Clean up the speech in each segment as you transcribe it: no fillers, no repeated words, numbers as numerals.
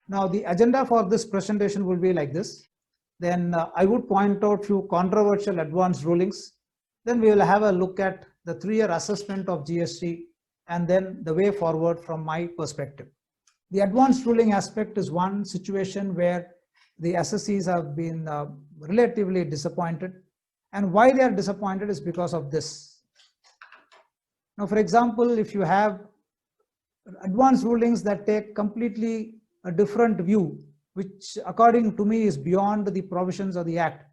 Now the agenda for this presentation will be like this. Then I would point out few controversial advance rulings. Then we will have a look at the 3-year assessment of GST and then the way forward from my perspective. The advance ruling aspect is one situation where the assessees have been relatively disappointed, and why they are disappointed is because of this. Now, for example, if you have advance rulings that take completely a different view, which according to me is beyond the provisions of the Act,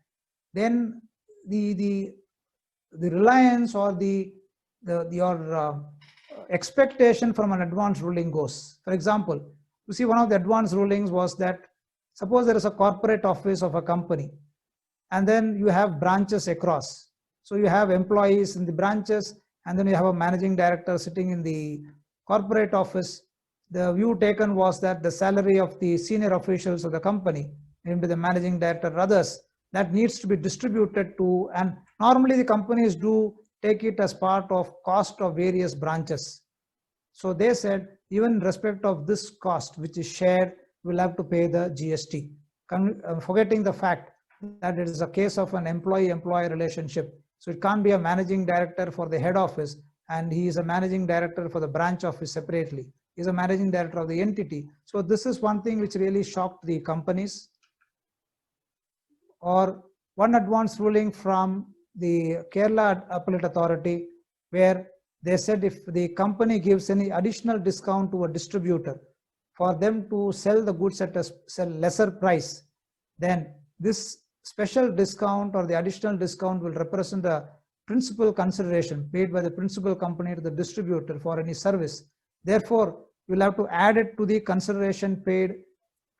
then the reliance or your expectation from an advance ruling goes. For example, you see, one of the advance rulings was that suppose there is a corporate office of a company, and then you have branches across. So you have employees in the branches, and then you have a managing director sitting in the corporate office. The view taken was that the salary of the senior officials of the company, maybe the managing director or others, that needs to be distributed to, and normally the companies do take it as part of cost of various branches. So they said, even in respect of this cost, which is shared, we'll have to pay the GST, forgetting the fact that it is a case of an employee-employee relationship. So it can't be a managing director for the head office and he is a managing director for the branch office separately. He's a managing director of the entity. So this is one thing which really shocked the companies. Or one advance ruling from the Kerala Appellate Authority, where they said if the company gives any additional discount to a distributor for them to sell the goods at a lesser price, then this special discount or the additional discount will represent a principal consideration paid by the principal company to the distributor for any service. Therefore, you'll have to add it to the consideration paid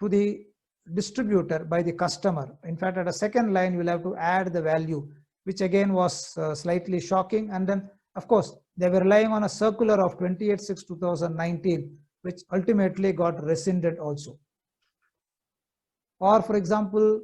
to the distributor by the customer. In fact, at a second line, you'll have to add the value, which again was slightly shocking. And then, of course, they were relying on a circular of 28/6/2019, which ultimately got rescinded also. Or, for example,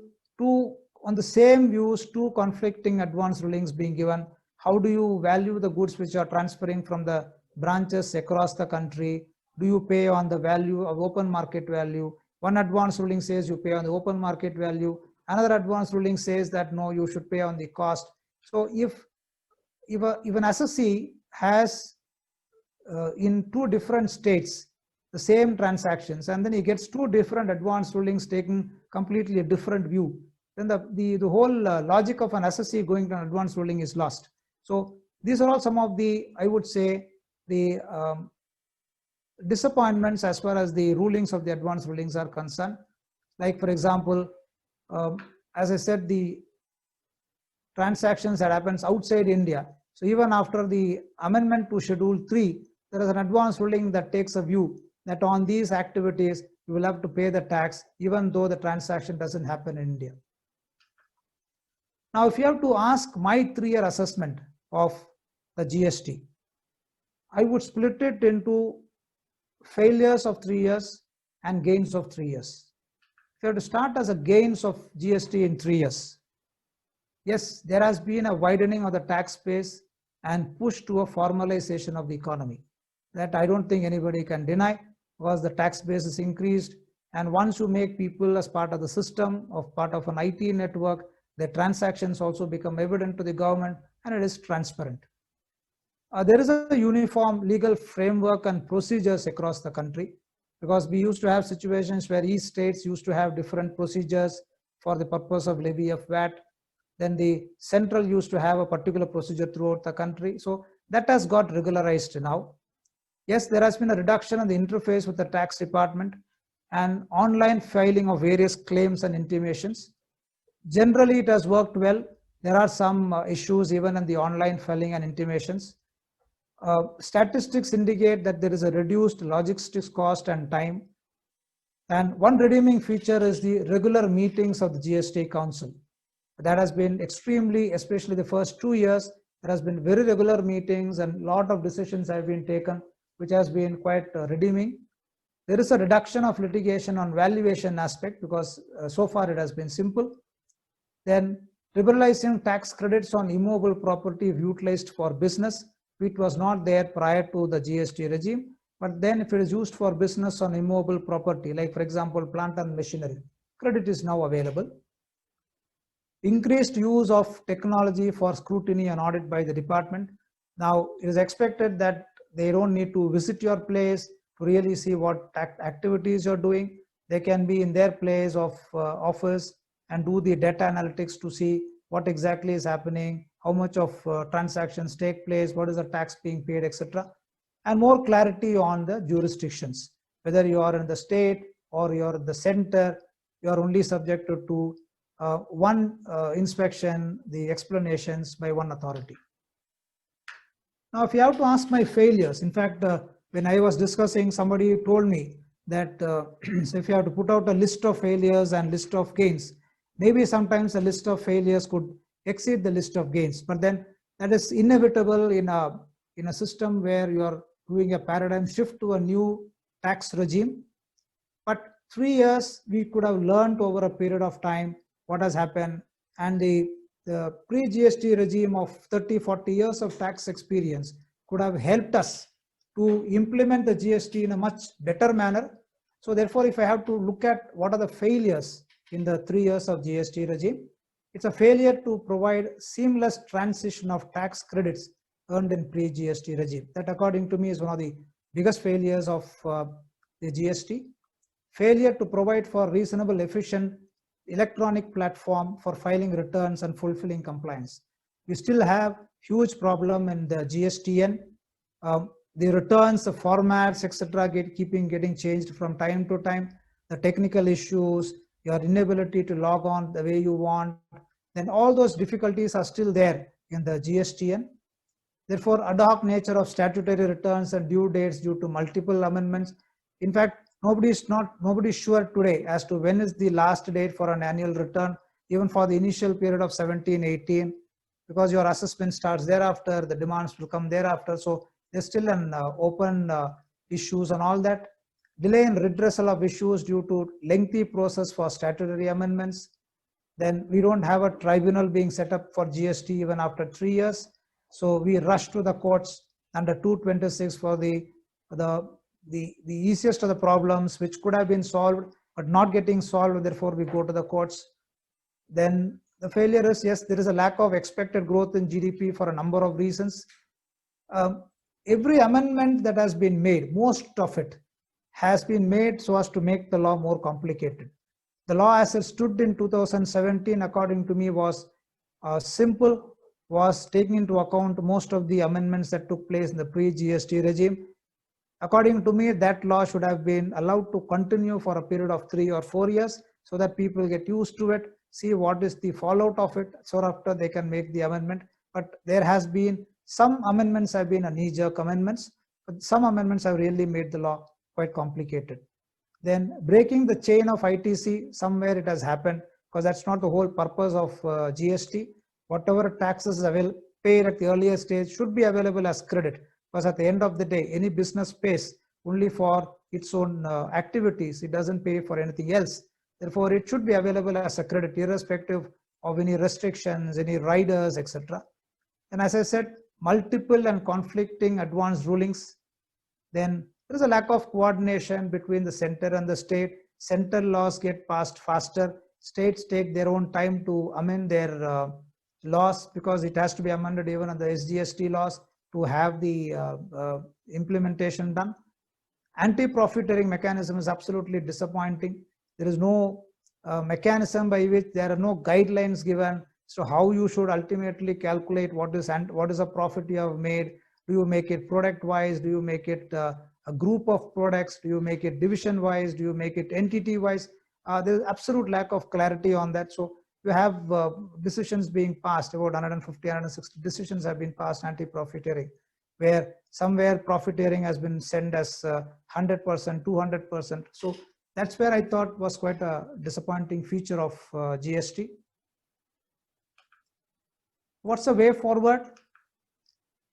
on the same views, two conflicting advance rulings being given. How do you value the goods which are transferring from the branches across the country? Do you pay on the value of open market value? One advance ruling says you pay on the open market value. Another advance ruling says that no, you should pay on the cost. So if an assessee has in two different states the same transactions, and then he gets two different advance rulings taking completely a different view, then the whole logic of an assessee going to an advance ruling is lost. So these are all some of the, I would say, the disappointments as far as the rulings of the advance rulings are concerned. Like, for example, as I said, the transactions that happens outside India. So even after the amendment to Schedule 3, there is an advance ruling that takes a view that on these activities, you will have to pay the tax, even though the transaction doesn't happen in India. Now, if you have to ask my 3-year assessment of the GST, I would split it into failures of 3 years and gains of 3 years. If you have to start as a gains of GST in 3 years, yes, there has been a widening of the tax base and push to a formalization of the economy. That I don't think anybody can deny, because the tax base is increased, and once you make people as part of the system, of part of an IT network, their transactions also become evident to the government, and it is transparent. There is a uniform legal framework and procedures across the country, because we used to have situations where each states used to have different procedures for the purpose of levy of VAT. Then the central used to have a particular procedure throughout the country. So that has got regularized now. Yes, there has been a reduction in the interface with the tax department and online filing of various claims and intimations. Generally, it has worked well. There are some issues even in the online filing and intimations. Statistics indicate that there is a reduced logistics cost and time. And one redeeming feature is the regular meetings of the GST Council. That has been extremely, especially the first 2 years, there has been very regular meetings and a lot of decisions have been taken, which has been quite redeeming. There is a reduction of litigation on valuation aspect, because so far it has been simple. Then liberalizing tax credits on immovable property utilized for business, which was not there prior to the GST regime. But then if it is used for business on immobile property, like for example, plant and machinery, credit is now available. Increased use of technology for scrutiny and audit by the department. Now it is expected that they don't need to visit your place to really see what activities you're doing. They can be in their place of office and do the data analytics to see what exactly is happening, how much of transactions take place, what is the tax being paid, etc. And more clarity on the jurisdictions, whether you are in the state or you're in the center, you are only subjected to one inspection, the explanations by one authority. Now, if you have to ask my failures, in fact, when I was discussing, somebody told me that so if you have to put out a list of failures and list of gains, maybe sometimes a list of failures could exceed the list of gains, but then that is inevitable in a system where you are doing a paradigm shift to a new tax regime. But 3 years, we could have learned over a period of time what has happened, and the pre-GST regime of 30, 40 years of tax experience could have helped us to implement the GST in a much better manner. So therefore, if I have to look at what are the failures in the 3 years of GST regime, it's a failure to provide seamless transition of tax credits earned in pre-GST regime. That, according to me, is one of the biggest failures of the GST. Failure to provide for reasonable, efficient electronic platform for filing returns and fulfilling compliance. We still have huge problem in the GSTN. The returns, the formats, etc., getting changed from time to time. The technical issues, your inability to log on the way you want, then all those difficulties are still there in the GSTN. Therefore, ad hoc nature of statutory returns and due dates due to multiple amendments. In fact, nobody's sure today as to when is the last date for an annual return, even for the initial period of 17, 18, because your assessment starts thereafter, the demands will come thereafter. So there's still an open issues and all that. Delay in redressal of issues due to lengthy process for statutory amendments. Then we don't have a tribunal being set up for GST even after 3 years. So we rush to the courts under 226 for the easiest of the problems which could have been solved but not getting solved, therefore we go to the courts. Then the failure is, yes, there is a lack of expected growth in GDP for a number of reasons. Every amendment that has been made, most of it has been made so as to make the law more complicated. The law as it stood in 2017, according to me, was simple, was taking into account most of the amendments that took place in the pre-GST regime. According to me, that law should have been allowed to continue for a period of 3 or 4 years so that people get used to it, see what is the fallout of it, so after they can make the amendment. But there has been some amendments have been a knee-jerk amendments, but some amendments have really made the law quite complicated. Then breaking the chain of ITC, somewhere it has happened, because that's not the whole purpose of GST. Whatever taxes paid at the earlier stage should be available as credit, because at the end of the day, any business pays only for its own activities. It doesn't pay for anything else. Therefore, it should be available as a credit, irrespective of any restrictions, any riders, etc. And as I said, multiple and conflicting advance rulings. Then there is a lack of coordination between the center and the state. Central laws get passed faster. States take their own time to amend their laws, because it has to be amended even on the SGST laws to have the implementation done. Anti-profiteering mechanism is absolutely disappointing. There is no mechanism by which there are no guidelines given. So how you should ultimately calculate what is a profit you have made. Do you make it product wise? Do you make it a group of products? Do you make it division wise? Do you make it entity wise? There is absolute lack of clarity on that. So you have decisions being passed, about 150, 160 decisions have been passed anti-profiteering, where somewhere profiteering has been sent as 100%, 200%. So that's where I thought was quite a disappointing feature of GST. What's the way forward?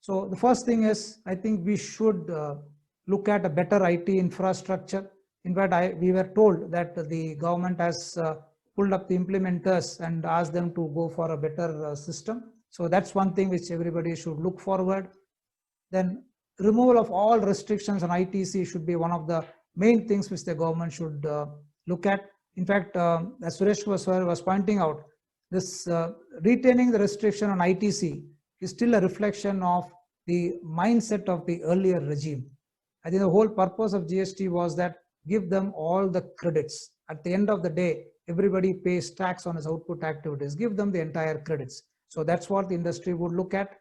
So the first thing is, I think we should look at a better IT infrastructure. In fact, we were told that the government has pulled up the implementers and asked them to go for a better system. So that's one thing which everybody should look forward. Then removal of all restrictions on ITC should be one of the main things which the government should look at. In fact, as Suresh was pointing out, this retaining the restriction on ITC is still a reflection of the mindset of the earlier regime. I think the whole purpose of GST was that give them all the credits. At the end of the day, everybody pays tax on his output activities, give them the entire credits. So that's what the industry would look at.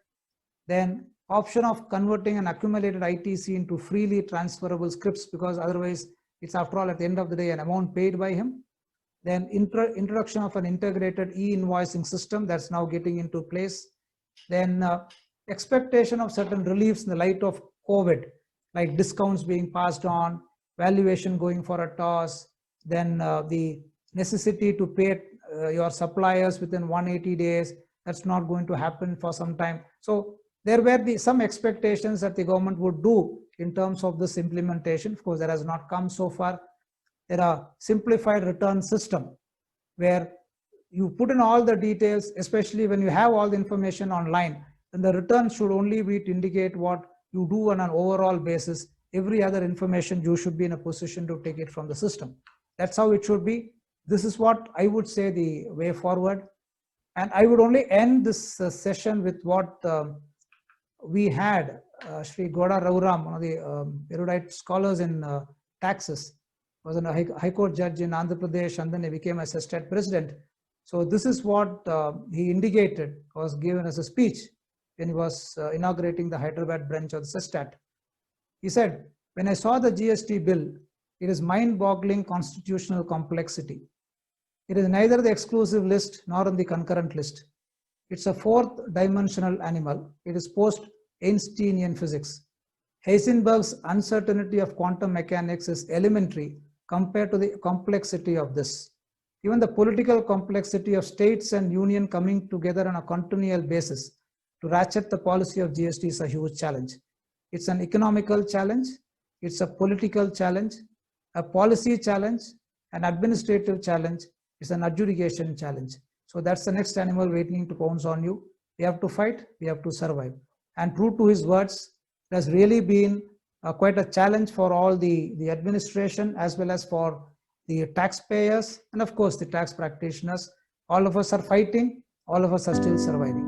Then option of converting an accumulated ITC into freely transferable scrips, because otherwise it's, after all, at the end of the day, an amount paid by him. Then introduction of an integrated e-invoicing system that's now getting into place. Then expectation of certain reliefs in the light of COVID, like discounts being passed on, valuation going for a toss, then the necessity to pay your suppliers within 180 days. That's not going to happen for some time. So there were some expectations that the government would do in terms of this implementation. Of course, that has not come so far. There are simplified return system where you put in all the details, especially when you have all the information online, then the return should only be to indicate what you do on an overall basis. Every other information, you should be in a position to take it from the system. That's how it should be. This is what I would say the way forward. And I would only end this session with what we had Sri Goda Raghuram, one of the erudite scholars in taxes, was a High Court judge in Andhra Pradesh, and then he became as a state president. So this is what he indicated, was given as a speech when he was inaugurating the Hyderabad branch of the SESTAT. He said, "When I saw the GST bill, it is mind-boggling constitutional complexity. It is neither the exclusive list nor on the concurrent list. It's a fourth dimensional animal. It is post-Einsteinian physics. Heisenberg's uncertainty of quantum mechanics is elementary compared to the complexity of this. Even the political complexity of states and union coming together on a continual basis to ratchet the policy of GST is a huge challenge. It's an economical challenge, it's a political challenge, a policy challenge, an administrative challenge, it's an adjudication challenge. So that's the next animal waiting to pounce on you. We have to fight, we have to survive." And true to his words, it has really been quite a challenge for all the administration, as well as for the taxpayers, and of course the tax practitioners. All of us are fighting, all of us are still surviving.